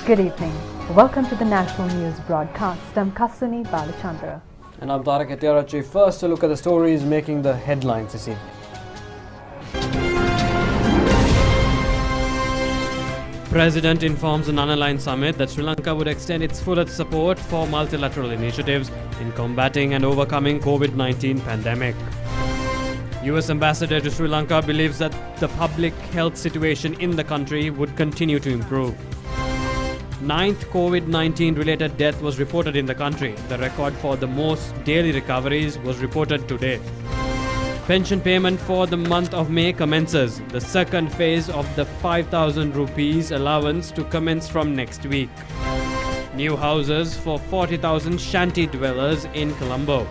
Good evening. Welcome to the National News Broadcast. I'm Kasuni Balachandra. And I'm Tarak Etiarachi. First, to look at the stories making the headlines this evening. President informs the non-aligned summit that Sri Lanka would extend its fullest support for multilateral initiatives in combating and overcoming COVID-19 pandemic. US Ambassador to Sri Lanka believes that the public health situation in the country would continue to improve. Ninth COVID-19 related death was reported in the country. The record for the most daily recoveries was reported today. Pension payment for the month of May commences. The second phase of the 5,000 rupees allowance to commence from next week. New houses for 40,000 shanty dwellers in Colombo.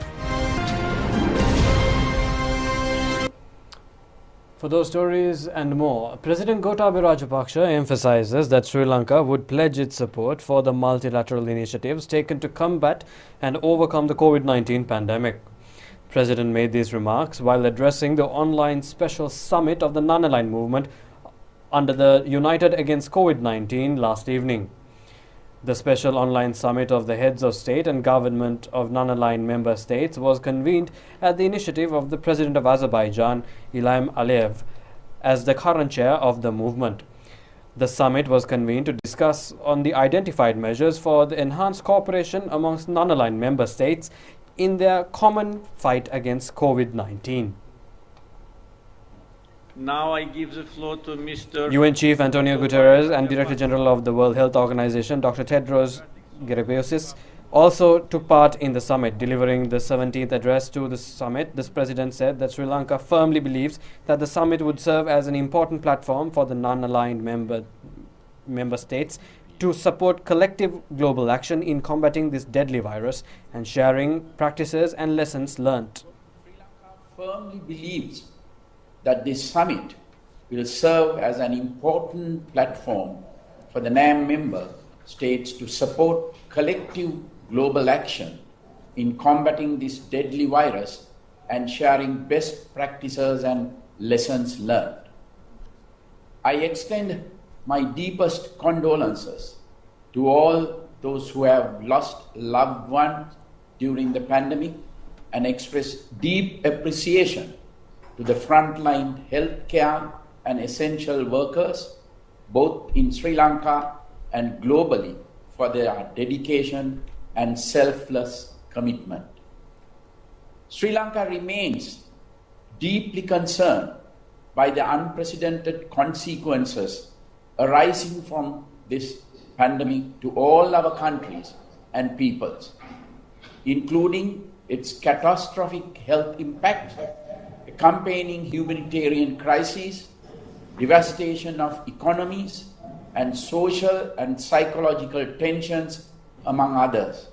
For those stories and more, President Gotabaya Rajapaksa emphasizes that Sri Lanka would pledge its support for the multilateral initiatives taken to combat and overcome the COVID-19 pandemic. President made these remarks while addressing the online special summit of the non-aligned movement under the United Against COVID-19 last evening. The special online summit of the heads of state and government of non-aligned member states was convened at the initiative of the President of Azerbaijan, Ilham Aliyev, as the current chair of the movement. The summit was convened to discuss on the identified measures for the enhanced cooperation amongst non-aligned member states in their common fight against COVID-19. Now I give the floor to Mr. UN Chief Antonio Guterres and Director General of the World Health Organization, Dr. Tedros Ghebreyesus, also took part in the summit. Delivering the 17th address to the summit, this president said that Sri Lanka firmly believes that the summit would serve as an important platform for the non-aligned member states to support collective global action in combating this deadly virus and sharing practices and lessons learnt. Sri Lanka firmly believes that this summit will serve as an important platform for the NAM member states to support collective global action in combating this deadly virus and sharing best practices and lessons learned. I extend my deepest condolences to all those who have lost loved ones during the pandemic and express deep appreciation to the frontline healthcare and essential workers, both in Sri Lanka and globally, for their dedication and selfless commitment. Sri Lanka remains deeply concerned by the unprecedented consequences arising from this pandemic to all our countries and peoples, including its catastrophic health impact, accompanying humanitarian crises, devastation of economies, and social and psychological tensions, among others.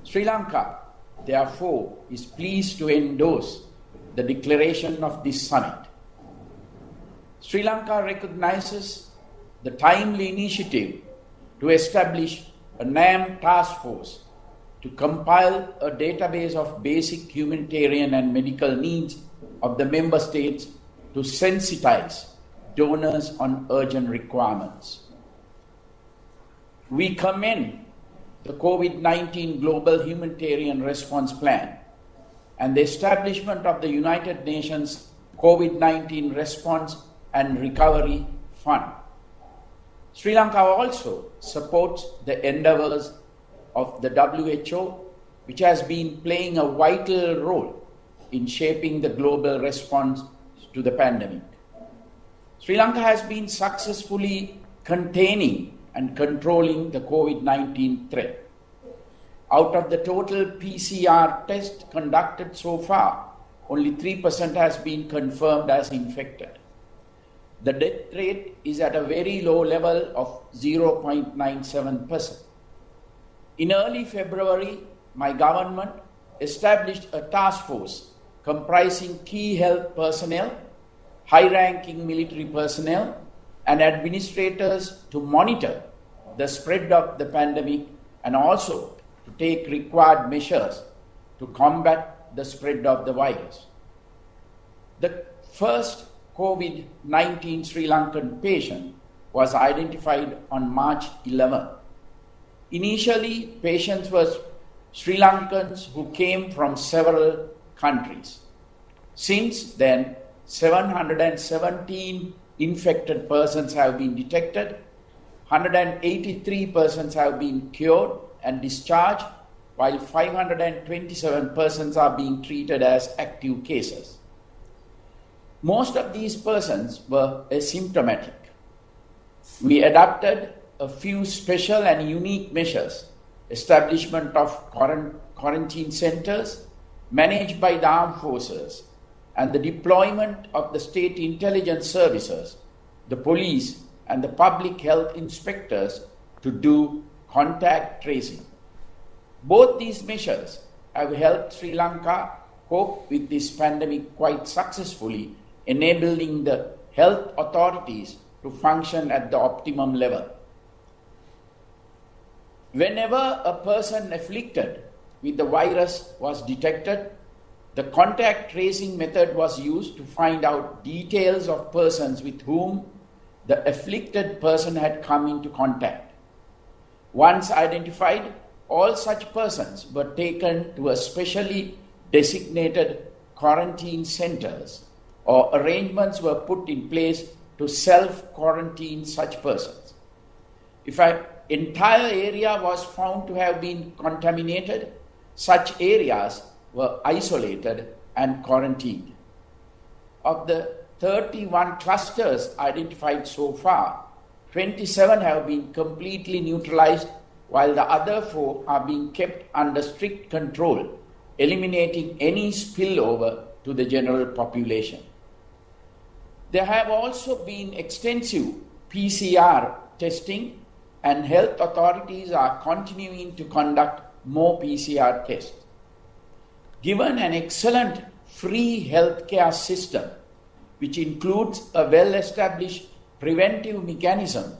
Sri Lanka, therefore, is pleased to endorse the declaration of this summit. Sri Lanka recognizes the timely initiative to establish a NAM task force to compile a database of basic humanitarian and medical needs of the member states to sensitize donors on urgent requirements. We commend the COVID-19 Global Humanitarian Response Plan and the establishment of the United Nations COVID-19 Response and Recovery Fund. Sri Lanka also supports the endeavors of the WHO, which has been playing a vital role in shaping the global response to the pandemic. Sri Lanka has been successfully containing and controlling the COVID-19 threat. Out of the total PCR tests conducted so far, only 3% has been confirmed as infected. The death rate is at a very low level of 0.97%. In early February, my government established a task force comprising key health personnel, high-ranking military personnel, and administrators to monitor the spread of the pandemic and also to take required measures to combat the spread of the virus. The first COVID-19 Sri Lankan patient was identified on March 11. Initially, patients were Sri Lankans who came from several countries. Since then, 717 infected persons have been detected, 183 persons have been cured and discharged, while 527 persons are being treated as active cases. Most of these persons were asymptomatic. We adopted a few special and unique measures: establishment of quarantine centers managed by the armed forces, and the deployment of the state intelligence services, the police, and the public health inspectors to do contact tracing. Both these measures have helped Sri Lanka cope with this pandemic quite successfully, enabling the health authorities to function at the optimum level. Whenever a person afflicted with the virus was detected, the contact tracing method was used to find out details of persons with whom the afflicted person had come into contact. Once identified, all such persons were taken to a specially designated quarantine centers, or arrangements were put in place to self-quarantine such persons. If an entire area was found to have been contaminated, such areas were isolated and quarantined. Of the 31 clusters identified so far, 27 have been completely neutralized, while the other 4 are being kept under strict control, eliminating any spillover to the general population. There have also been extensive PCR testing, and health authorities are continuing to conduct more PCR tests. Given an excellent free healthcare system, which includes a well-established preventive mechanism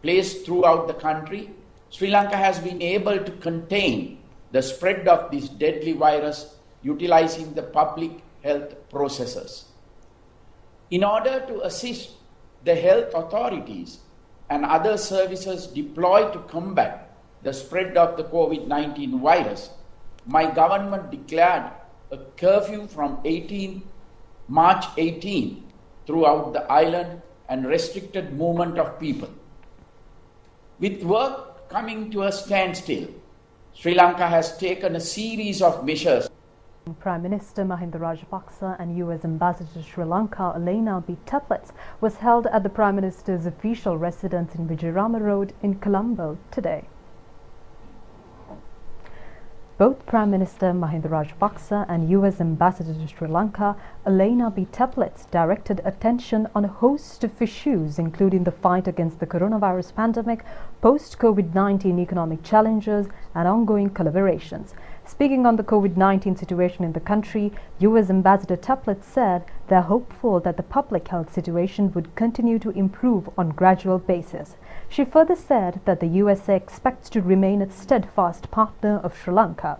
placed throughout the country, Sri Lanka has been able to contain the spread of this deadly virus utilizing the public health processes. In order to assist the health authorities and other services deployed to combat the spread of the COVID-19 virus, my government declared a curfew from March 18 throughout the island and restricted movement of people. With work coming to a standstill, Sri Lanka has taken a series of measures. Prime Minister Mahinda Rajapaksa and US Ambassador to Sri Lanka Elena B. Teplitz was held at the Prime Minister's official residence in Vijayarama Road in Colombo today. Both Prime Minister Mahinda Rajapaksa and US Ambassador to Sri Lanka Elena B. Teplitz directed attention on a host of issues, including the fight against the coronavirus pandemic, post-COVID-19 economic challenges, and ongoing collaborations. Speaking on the COVID-19 situation in the country, US Ambassador Teplitz said they are hopeful that the public health situation would continue to improve on a gradual basis. She further said that the USA expects to remain a steadfast partner of Sri Lanka.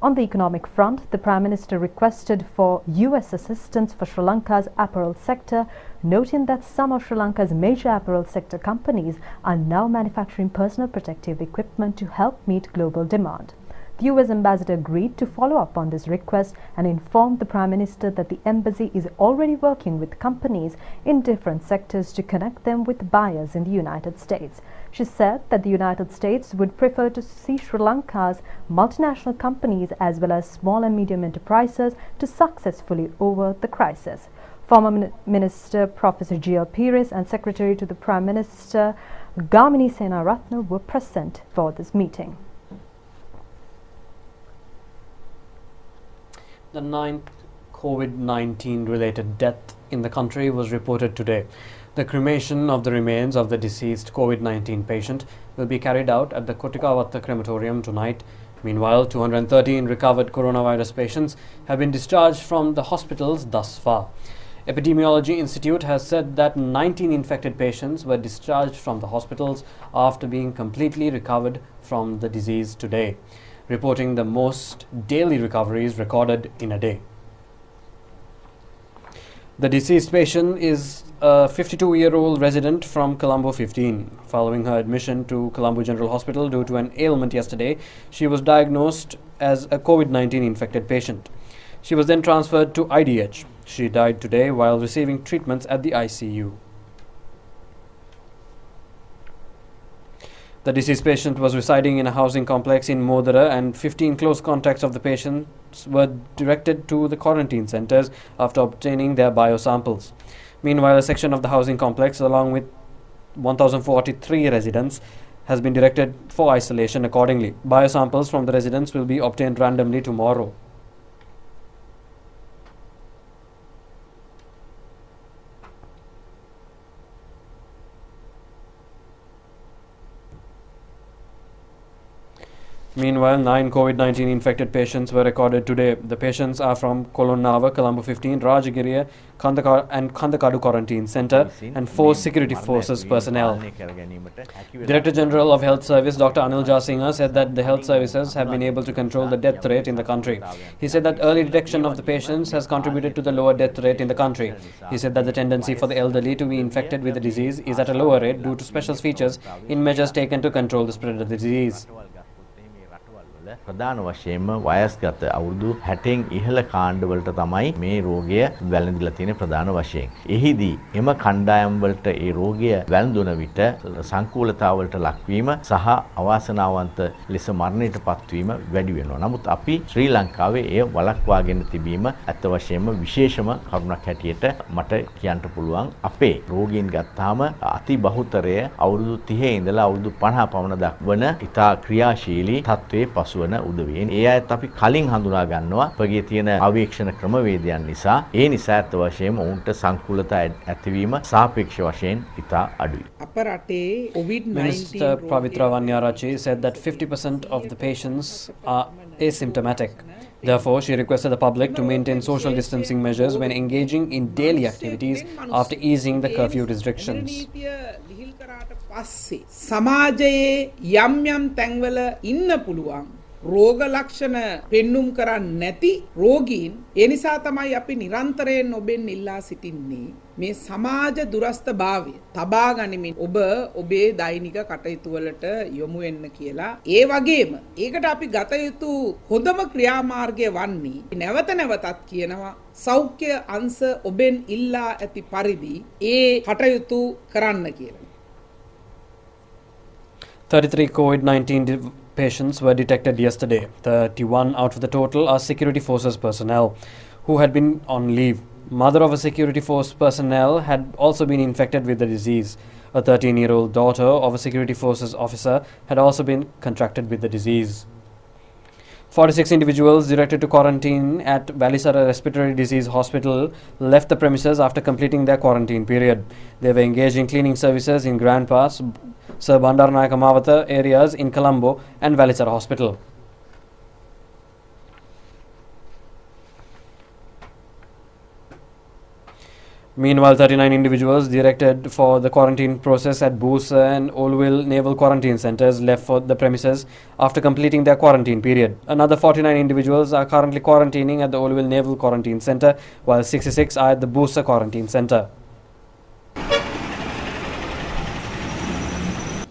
On the economic front, the Prime Minister requested for US assistance for Sri Lanka's apparel sector, noting that some of Sri Lanka's major apparel sector companies are now manufacturing personal protective equipment to help meet global demand. The US ambassador agreed to follow up on this request and informed the Prime Minister that the embassy is already working with companies in different sectors to connect them with buyers in the United States. She said that the United States would prefer to see Sri Lanka's multinational companies as well as small and medium enterprises to successfully over the crisis. Former Minister Professor G.L. Pires and Secretary to the Prime Minister Gamini Senaratne were present for this meeting. The 9th COVID-19 related death in the country was reported today. The cremation of the remains of the deceased COVID-19 patient will be carried out at the Kotikavatta crematorium tonight. Meanwhile, 213 recovered coronavirus patients have been discharged from the hospitals thus far. Epidemiology Institute has said that 19 infected patients were discharged from the hospitals after being completely recovered from the disease today, reporting the most daily recoveries recorded in a day. The deceased patient is a 52-year-old resident from Colombo 15. Following her admission to Colombo General Hospital due to an ailment yesterday, she was diagnosed as a COVID-19 infected patient. She was then transferred to IDH. She died today while receiving treatments at the ICU. The deceased patient was residing in a housing complex in Modara, and 15 close contacts of the patients were directed to the quarantine centers after obtaining their biosamples. Meanwhile, a section of the housing complex, along with 1,043 residents, has been directed for isolation accordingly. Biosamples from the residents will be obtained randomly tomorrow. Meanwhile, 9 COVID-19 infected patients were recorded today. The patients are from Kolonava, Colombo 15, Rajagiriya, and Kandakadu Quarantine Centre, and 4 security forces personnel. Director General of Health Service Dr. Anil Jasinga said that the health services have been able to control the death rate in the country. He said that early detection of the patients has contributed to the lower death rate in the country. He said that the tendency for the elderly to be infected with the disease is at a lower rate due to special features in measures taken to control the spread of the disease. ප්‍රධාන වශයෙන්ම වයස්ගත අවුරුදු 60න් ඉහළ කාණ්ඩවලට තමයි මේ රෝගය වැළඳිලා තියෙන ප්‍රධාන වශයෙන්. එහිදී එම කණ්ඩායම් වලට ඒ රෝගය වැළඳුන විට සංකූලතාවලට ලක්වීම සහ අවාසනාවන්ත ලෙස මරණයට පත්වීම වැඩි වෙනවා. නමුත් අපි ශ්‍රී ලංකාවේ එය වළක්වාගෙන තිබීම ඇත්ත වශයෙන්ම විශේෂම කරුණක් හැටියට මට කියන්න පුළුවන්. අපේ රෝගීන් ගත්තාම අති බහුතරය අවුරුදු 30 ඉඳලා අවුරුදු 50 පමණ දක්වන ඉතා ක්‍රියාශීලී තත්ත්වයේ පසුවන උදවියන්. ඒ අයත් අපි කලින් හඳුනා ගන්නවා අපගේ තියෙන අවේක්ෂණ ක්‍රමවේදයන් නිසා. ඒ නිසා ඇත්ත වශයෙන්ම ඔවුන්ට සංකූලතා ඇතිවීම සාපේක්ෂ වශයෙන් ඉතා අඩුයි. අප රටේ COVID-19 Minister Pavitra Vanyarachi said that 50% of the patients are asymptomatic. Therefore, she requested the public to maintain social distancing measures when engaging in daily activities after easing the curfew restrictions. පස්සේ සමාජයේ යම් යම් තැන්වල ඉන්න පුළුවන් රෝග ලක්ෂණ පෙන්눔 කරන්නේ නැති රෝගීන් ඒ නිසා තමයි අපි නිරන්තරයෙන් ඔබෙන් ඉල්ලා සිටින්නේ මේ සමාජ දුරස්ථභාවය තබා ගනිමින් ඔබ ඔබේ දෛනික කටයුතු වලට යොමු වෙන්න කියලා. ඒ වගේම ඒකට අපි ගත යුතු හොඳම ක්‍රියාමාර්ගය වන්නේ නැවත නැවතත් කියනවා සෞඛ්‍ය අංශ ඔබෙන් ඉල්ලා ඇති පරිදි ඒ කටයුතු කරන්න කියලා. 33 COVID-19 patients were detected yesterday. 31 out of the total are security forces personnel who had been on leave. Mother of a security force personnel had also been infected with the disease. A 13-year-old daughter of a security forces officer had also been contracted with the disease. 46 individuals directed to quarantine at Valisara Respiratory Disease Hospital left the premises after completing their quarantine period. They were engaged in cleaning services in Grand Pass, Sir Bandaranaike Mawatha areas in Colombo and Valisara Hospital. Meanwhile, 39 individuals directed for the quarantine process at Boosa and Olwil Naval Quarantine Centres left for the premises after completing their quarantine period. Another 49 individuals are currently quarantining at the Olwil Naval Quarantine Centre, while 66 are at the Boosa Quarantine Centre.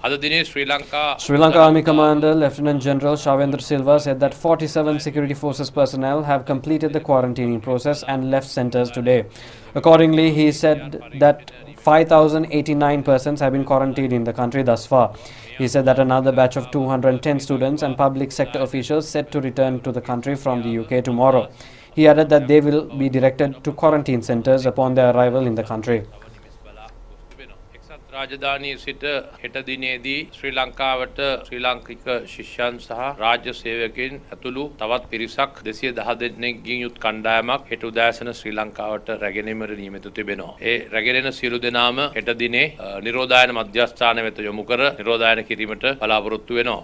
Sri Lanka Army Commander Lieutenant General Shavendra Silva said that 47 security forces personnel have completed the quarantining process and left centres today. Accordingly, he said that 5,089 persons have been quarantined in the country thus far. He said that another batch of 210 students and public sector officials set to return to the country from the UK tomorrow. He added that they will be directed to quarantine centres upon their arrival in the country. රාජධානී සිට හෙට දිනේදී ශ්‍රී ලංකාවට ශ්‍රී ලාංකික ශිෂ්‍යයන් සහ රාජ්‍ය සේවකයන් ඇතුළු තවත් පිරිසක් 210 දෙනෙක්ගෙන් යුත් කණ්ඩායමක් හෙට උදෑසන ශ්‍රී ලංකාවට රැගෙන එමට නියමිත තිබෙනවා. ඒ රැගෙන එන සියලු දෙනාම හෙට දිනේ නිරෝධායන මධ්‍යස්ථාන වෙත යොමු කර නිරෝධායන කිරීමට බලාපොරොත්තු වෙනවා.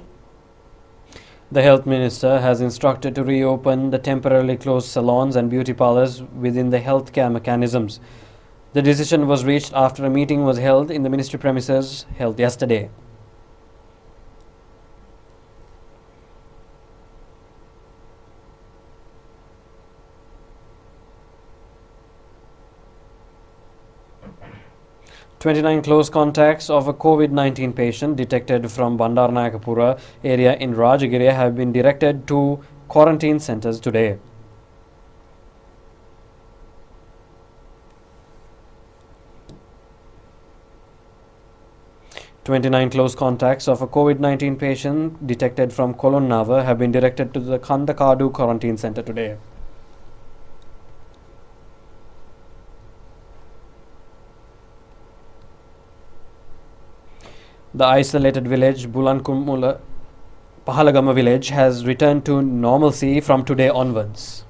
The health minister has instructed to reopen the temporarily closed salons and beauty parlours within the healthcare mechanisms. The decision was reached after a meeting was held in the ministry premises held yesterday. 29 close contacts of a COVID-19 patient detected from Bandaranaikapura area in Rajagiri have been directed to quarantine centers today. "29 close contacts of a COVID-19 patient detected from Kolonnava have been directed to the Kandakadu quarantine center today. The isolated village Bulankumula Pahalagama village has returned to normalcy from today onwards.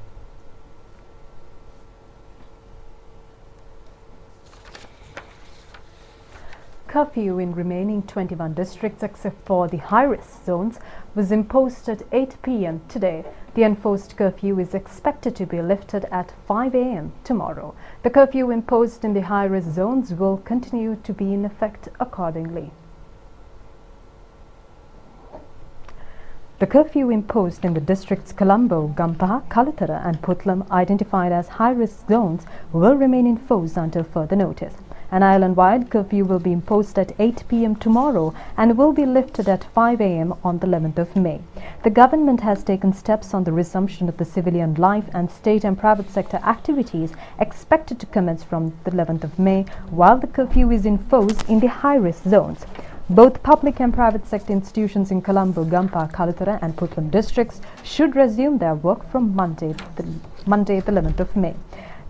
Curfew in remaining 21 districts except for the high-risk zones was imposed at 8 p.m. today. The enforced curfew is expected to be lifted at 5 a.m. tomorrow. The curfew imposed in the high-risk zones will continue to be in effect accordingly. The curfew imposed in the districts Colombo, Gampaha, Kalathara and Putlam, identified as high-risk zones, will remain in force until further notice. An island-wide curfew will be imposed at 8 p.m. tomorrow and will be lifted at 5 a.m. on the 11th of May. The government has taken steps on the resumption of the civilian life, and state and private sector activities expected to commence from the 11th of May, while the curfew is in force in the high-risk zones. Both public and private sector institutions in Colombo, Gampaha, Kalathara and Putlam districts should resume their work from Monday, the 11th of May.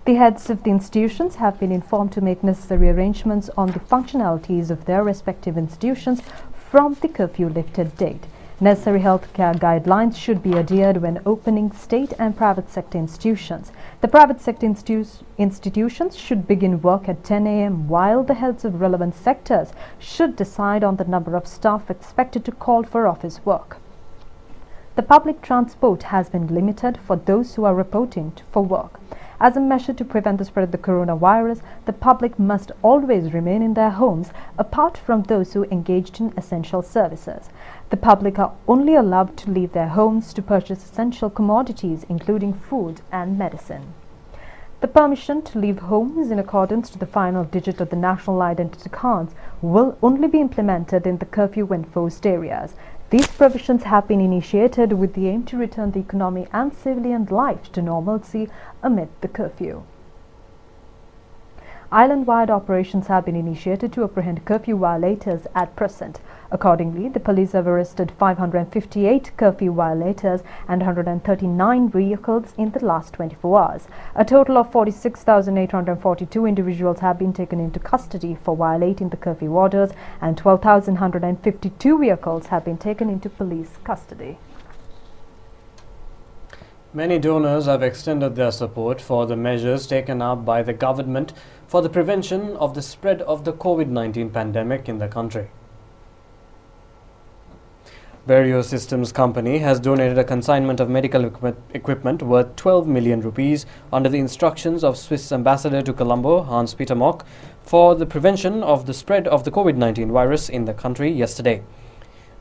The heads of the institutions have been informed to make necessary arrangements on the functionalities of their respective institutions from the curfew lifted date. Necessary healthcare guidelines should be adhered when opening state and private sector institutions. The private sector institutions should begin work at 10 a.m. while the heads of relevant sectors should decide on the number of staff expected to call for office work. The public transport has been limited for those who are reporting for work. As a measure to prevent the spread of the coronavirus, the public must always remain in their homes apart from those who engaged in essential services. The public are only allowed to leave their homes to purchase essential commodities including food and medicine. The permission to leave homes in accordance to the final digit of the national identity cards will only be implemented in the curfew-enforced areas. These provisions have been initiated with the aim to return the economy and civilian life to normalcy amid the curfew. Island-wide operations have been initiated to apprehend curfew violators at present. Accordingly, the police have arrested 558 curfew violators and 139 vehicles in the last 24 hours. A total of 46,842 individuals have been taken into custody for violating the curfew orders, and 12,152 vehicles have been taken into police custody. Many donors have extended their support for the measures taken up by the government for the prevention of the spread of the COVID-19 pandemic in the country. Vario Systems Company has donated a consignment of medical equipment worth 12 million rupees under the instructions of Swiss Ambassador to Colombo, Hans-Peter Mock, for the prevention of the spread of the COVID-19 virus in the country yesterday.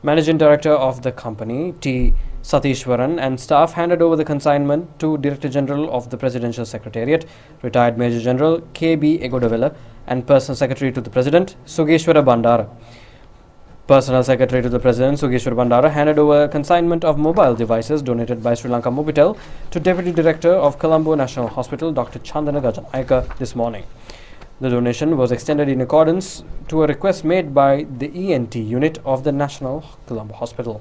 Managing Director of the company, T. Satishwaran, and staff handed over the consignment to Director General of the Presidential Secretariat, Retired Major General K.B. Egodavela, and Personal Secretary to the President, Sugeshwara Bandara. Personal Secretary to the President, Sugeshwara Bandara, handed over a consignment of mobile devices donated by Sri Lanka Mobitel to Deputy Director of Colombo National Hospital, Dr. Chandana Gajanayaka, this morning. The donation was extended in accordance to a request made by the ENT unit of the National Colombo Hospital.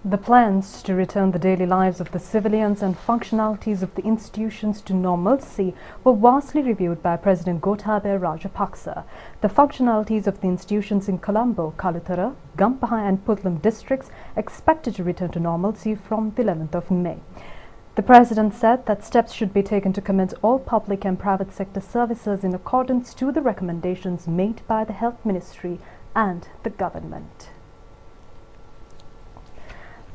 The plans to return the daily lives of the civilians and functionalities of the institutions to normalcy were vastly reviewed by President Gotabaya Rajapaksa. The functionalities of the institutions in Colombo, Kalathara, Gampaha and Putlam districts expected to return to normalcy from the 11th of May. The President said that steps should be taken to commence all public and private sector services in accordance to the recommendations made by the Health Ministry and the government.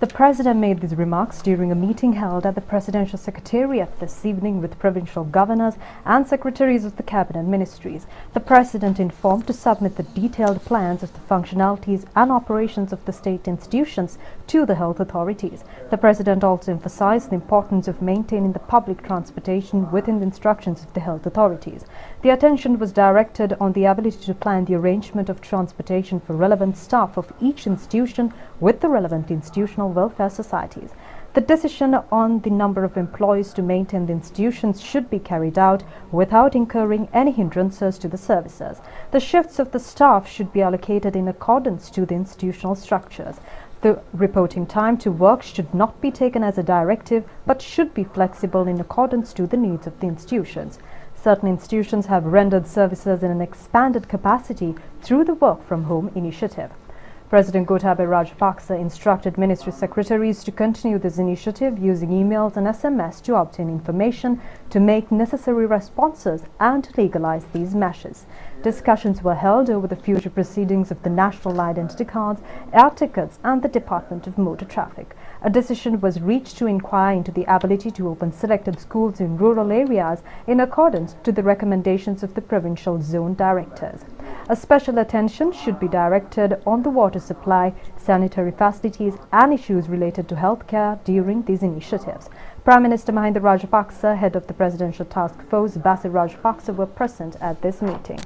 The President made these remarks during a meeting held at the Presidential Secretariat this evening with provincial governors and secretaries of the Cabinet ministries. The President informed to submit the detailed plans of the functionalities and operations of the state institutions to the health authorities. The President also emphasized the importance of maintaining the public transportation within the instructions of the health authorities. The attention was directed on the ability to plan the arrangement of transportation for relevant staff of each institution with the relevant institutional welfare societies. The decision on the number of employees to maintain the institutions should be carried out without incurring any hindrances to the services. The shifts of the staff should be allocated in accordance to the institutional structures. The reporting time to work should not be taken as a directive but should be flexible in accordance to the needs of the institutions. Certain institutions have rendered services in an expanded capacity through the work from home initiative. President Gotabaya Rajapaksa instructed ministry secretaries to continue this initiative using emails and SMS to obtain information, to make necessary responses and to legalize these measures. Discussions were held over the future proceedings of the National Identity Cards, air tickets and the Department of Motor Traffic. A decision was reached to inquire into the ability to open selected schools in rural areas in accordance to the recommendations of the provincial zone directors. A special attention should be directed on the water supply, sanitary facilities and issues related to healthcare during these initiatives. Prime Minister Mahinda Rajapaksa, head of the Presidential Task Force, Basil Rajapaksa were present at this meeting.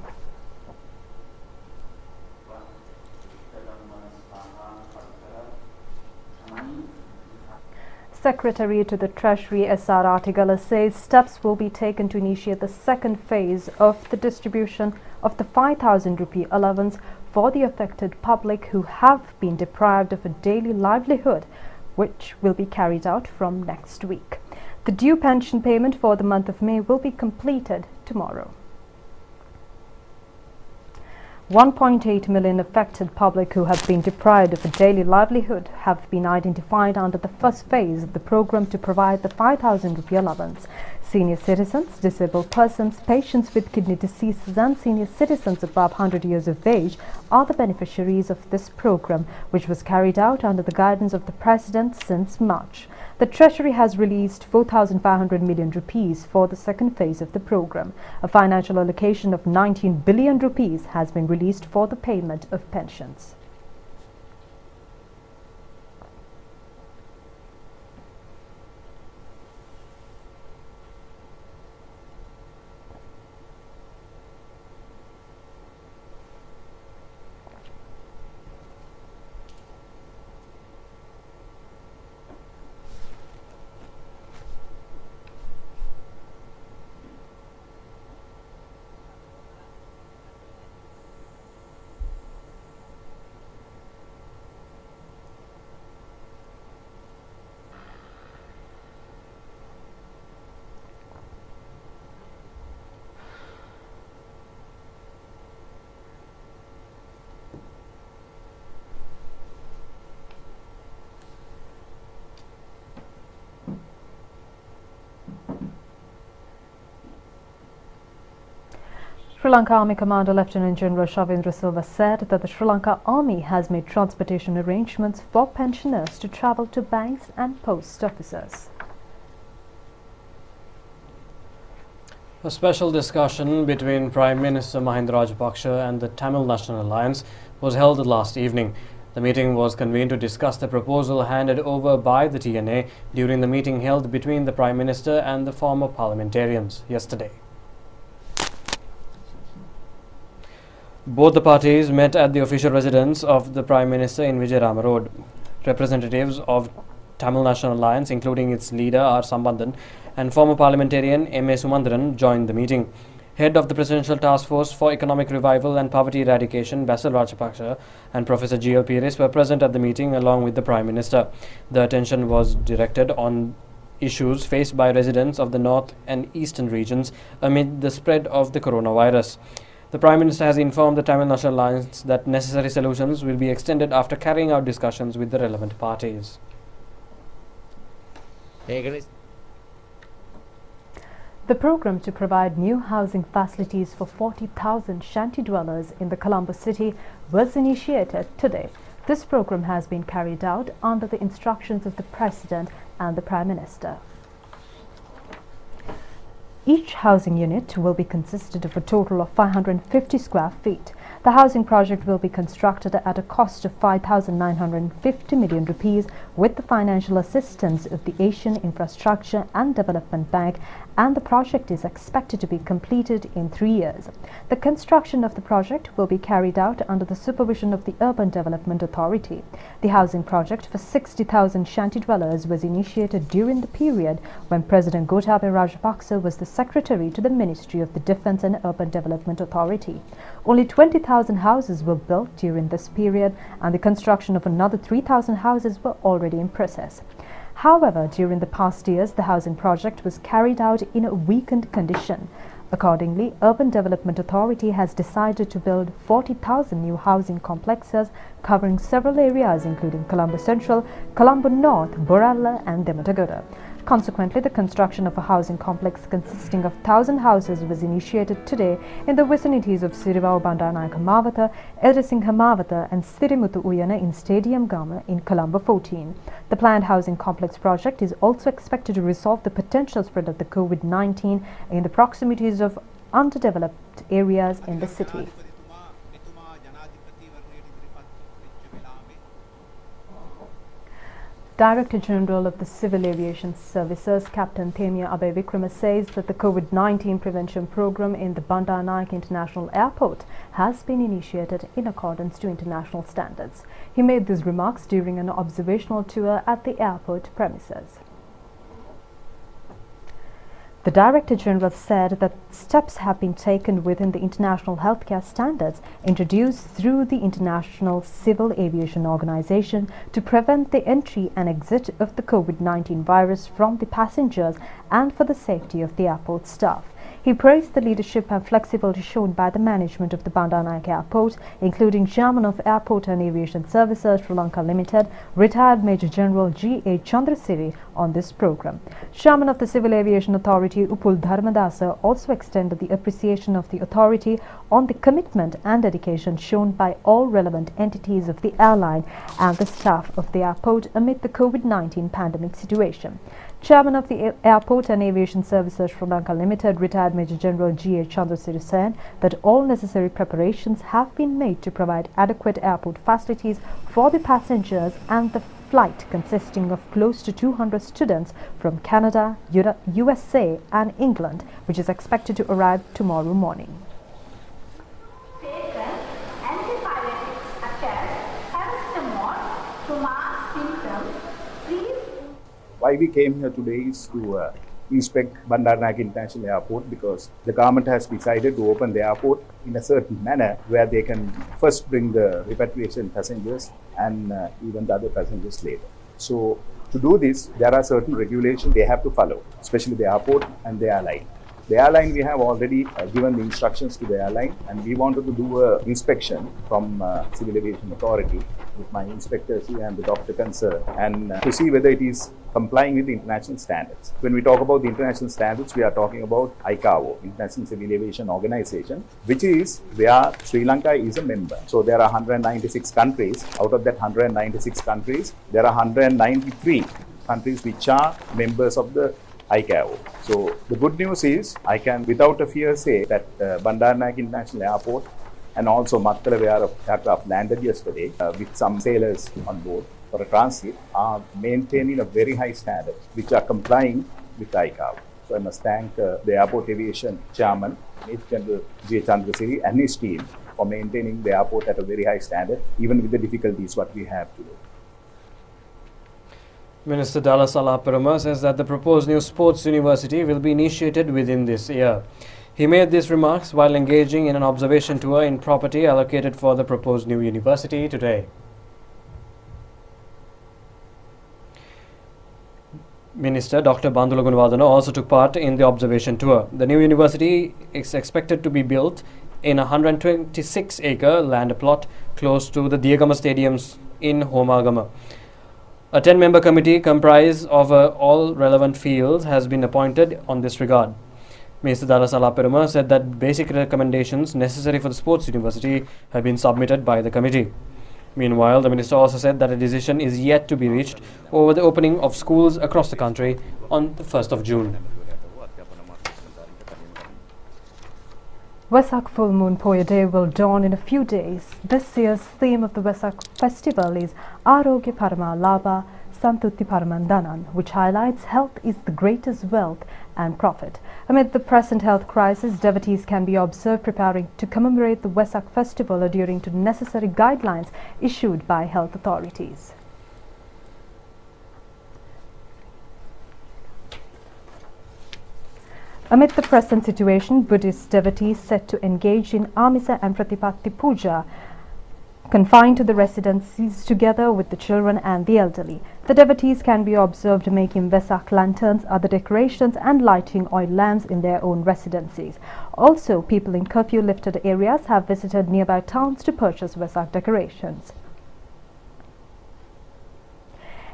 Secretary to the Treasury S.R. Artigala says steps will be taken to initiate the second phase of the distribution of the 5,000 rupee allowance for the affected public who have been deprived of a daily livelihood, which will be carried out from next week. The due pension payment for the month of May will be completed tomorrow. 1.8 million affected public who have been deprived of a daily livelihood have been identified under the first phase of the program to provide the 5,000 rupee allowance. Senior citizens, disabled persons, patients with kidney diseases and senior citizens above 100 years of age are the beneficiaries of this program, which was carried out under the guidance of the President since March. The Treasury has released 4,500 million rupees for the second phase of the program. A financial allocation of 19 billion rupees has been released for the payment of pensions. Sri Lanka Army Commander Lieutenant General Shavindra Silva said that the Sri Lanka Army has made transportation arrangements for pensioners to travel to banks and post offices. A special discussion between Prime Minister Mahinda Rajapaksa and the Tamil National Alliance was held last evening. The meeting was convened to discuss the proposal handed over by the TNA during the meeting held between the Prime Minister and the former parliamentarians yesterday. Both the parties met at the official residence of the Prime Minister in Vijayarama Road. Representatives of Tamil National Alliance, including its leader R. Sambandhan and former parliamentarian M. A. Sumandran, joined the meeting. Head of the Presidential Task Force for Economic Revival and Poverty Eradication, Basil Rajapaksa, and Professor G.L. Pires were present at the meeting along with the Prime Minister. The attention was directed on issues faced by residents of the north and eastern regions amid the spread of the coronavirus. The Prime Minister has informed the Tamil National Alliance that necessary solutions will be extended after carrying out discussions with the relevant parties. The program to provide new housing facilities for 40,000 shanty dwellers in the Colombo city was initiated today. This program has been carried out under the instructions of the President and the Prime Minister. Each housing unit will be consisted of a total of 550 square feet. The housing project will be constructed at a cost of 5,950 million rupees with the financial assistance of the Asian Infrastructure and Development Bank, and the project is expected to be completed in 3 years. The construction of the project will be carried out under the supervision of the Urban Development Authority. The housing project for 60,000 shanty dwellers was initiated during the period when President Gotabaya Rajapaksa was the Secretary to the Ministry of the Defence and Urban Development Authority. Only 20,000 houses were built during this period, and the construction of another 3,000 houses were already in process. However, during the past years, the housing project was carried out in a weakened condition. Accordingly, Urban Development Authority has decided to build 40,000 new housing complexes covering several areas including Colombo Central, Colombo North, Borella and Dematagoda. Consequently, the construction of a housing complex consisting of 1,000 houses was initiated today in the vicinities of Sirivao Bandaranaike Mawatha, Eldasinghe Mawatha and Sirimuthu Uyana in Stadium Gama in Colombo 14. The planned housing complex project is also expected to resolve the potential spread of the COVID-19 in the proximities of underdeveloped areas in the city. Director General of the Civil Aviation Services, Captain Themia Abe Vikrama, says that the COVID-19 prevention program in the Bandar Naik International Airport has been initiated in accordance to international standards. He made these remarks during an observational tour at the airport premises. The Director General said that steps have been taken within the international healthcare standards introduced through the International Civil Aviation Organization to prevent the entry and exit of the COVID-19 virus from the passengers and for the safety of the airport staff. He praised the leadership and flexibility shown by the management of the Bandar Naik Airport, including Chairman of Airport and Aviation Services Sri Lanka Limited, retired Major General G.A. Chandrasiri, on this program. Chairman of the Civil Aviation Authority Upul Dharmadasa also extended the appreciation of the authority on the commitment and dedication shown by all relevant entities of the airline and the staff of the airport amid the COVID-19 pandemic situation. Chairman of the Airport and Aviation Services Sri Lanka Limited, retired Major General G.A. Chandrasiri, said that all necessary preparations have been made to provide adequate airport facilities for the passengers, and the flight consisting of close to 200 students from Canada, USA and England, which is expected to arrive tomorrow morning. Why we came here today is to inspect Bandar Naik International Airport, because the government has decided to open the airport in a certain manner where they can first bring the repatriation passengers and even the other passengers later. So to do this, there are certain regulations they have to follow, especially the airport and the airline. The airline, we have already given the instructions to the airline, and we wanted to do an inspection from Civil Aviation Authority with my inspectors here and the doctor concerned, and to see whether it is complying with the international standards. When we talk about the international standards, we are talking about ICAO, International Civil Aviation Organization, which is where Sri Lanka is a member. So there are 196 countries. Out of that 196 countries, there are 193 countries which are members of the ICAO. So the good news is, I can without a fear say that Bandar Naik International Airport and also Mattala, where a aircraft landed yesterday with some sailors on board for a transit, are maintaining a very high standard, which are complying with ICAO. So I must thank the Airport Aviation Chairman, Major General G. Chandrasiri, and his team for maintaining the airport at a very high standard, even with the difficulties what we have today. Minister Dallas Alaparama says that the proposed new sports university will be initiated within this year. He made these remarks while engaging in an observation tour in property allocated for the proposed new university today. Minister Dr. Bandula Gunawardena also took part in the observation tour. The new university is expected to be built in a 126-acre land plot close to the Diagama Stadiums in Homagama. A 10-member committee comprised of all relevant fields has been appointed on this regard. Mr. Dallas Alaparama said that basic recommendations necessary for the sports university have been submitted by the committee. Meanwhile, the minister also said that a decision is yet to be reached over the opening of schools across the country on the 1st of June. Vesak full moon Poya Day will dawn in a few days. This year's theme of the Vesak festival is Arogya Parama Labha Santutti Paramandanan, which highlights health is the greatest wealth and profit. Amid the present health crisis, devotees can be observed preparing to commemorate the Vesak festival adhering to necessary guidelines issued by health authorities. Amid the present situation, Buddhist devotees set to engage in Amisa and Pratipatti Puja, confined to the residencies together with the children and the elderly. The devotees can be observed making Vesak lanterns, other decorations and lighting oil lamps in their own residencies. Also, people in curfew-lifted areas have visited nearby towns to purchase Vesak decorations.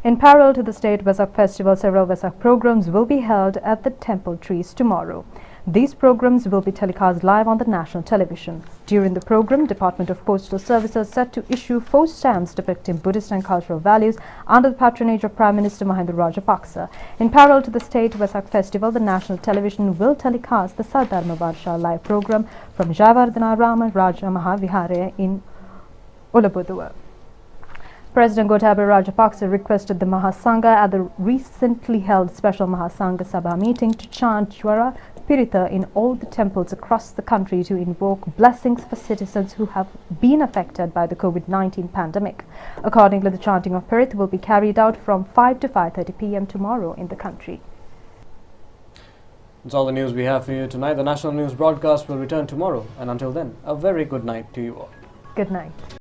In parallel to the state Vesak festival, several Vesak programs will be held at the temple trees tomorrow. These programs will be telecast live on the national television. During the program, Department of Postal Services set to issue 4 stamps depicting Buddhist and cultural values under the patronage of Prime Minister Mahinda Rajapaksa. In parallel to the state Vesak festival, the national television will telecast the Sadharma Varsha live program from Jayavardhana Rama Raja Mahavihare in Ulabudua. President Gotabaya Rajapaksa requested the Mahasangha at the recently held special Mahasangha Sabha meeting to chant Jwara Pirita in all the temples across the country to invoke blessings for citizens who have been affected by the COVID-19 pandemic. Accordingly, the chanting of Pirit will be carried out from 5 to 5:30 p.m. tomorrow in the country. That's all the news we have for you tonight. The national news broadcast will return tomorrow, and until then, a very good night to you all. Good night.